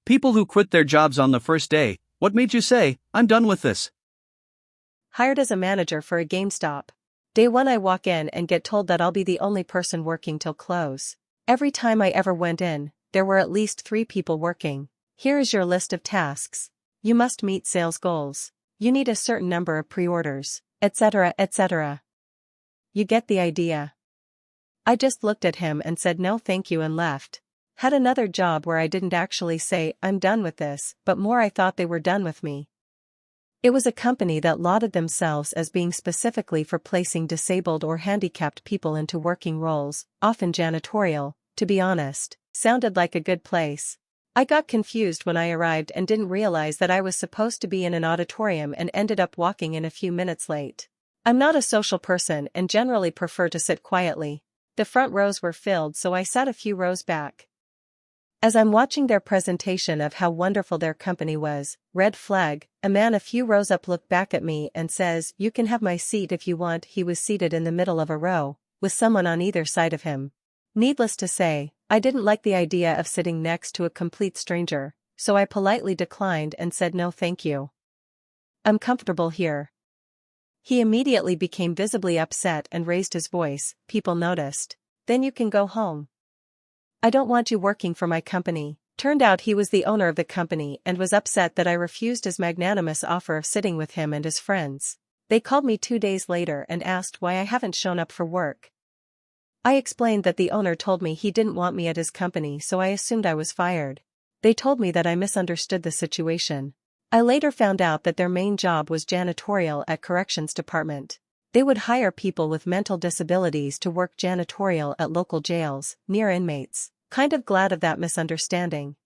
People who quit their jobs on the first day, what made you say, I'm done with this? Hired as a manager for a GameStop. Day 1 I walk in and get told that I'll be the only person working till close. Every time I ever went in, there were at least 3 people working. Here is your list of tasks. You must meet sales goals. You need a certain number of pre-orders, etc., etc. You get the idea. I just looked at him and said no thank you and left. Had another job where I didn't actually say, I'm done with this, but more I thought they were done with me. It was a company that lauded themselves as being specifically for placing disabled or handicapped people into working roles, often janitorial. To be honest, sounded like a good place. I got confused when I arrived and didn't realize that I was supposed to be in an auditorium and ended up walking in a few minutes late. I'm not a social person and generally prefer to sit quietly. The front rows were filled, so I sat a few rows back. As I'm watching their presentation of how wonderful their company was, red flag, a man a few rows up looked back at me and says, you can have my seat if you want. He was seated in the middle of a row, with someone on either side of him. Needless to say, I didn't like the idea of sitting next to a complete stranger, so I politely declined and said no thank you. I'm comfortable here. He immediately became visibly upset and raised his voice. People noticed. Then you can go home. I don't want you working for my company. Turned out he was the owner of the company and was upset that I refused his magnanimous offer of sitting with him and his friends. They called me 2 days later and asked why I haven't shown up for work. I explained that the owner told me he didn't want me at his company, so I assumed I was fired. They told me that I misunderstood the situation. I later found out that their main job was janitorial at corrections department. They would hire people with mental disabilities to work janitorial at local jails, near inmates. Kind of glad of that misunderstanding.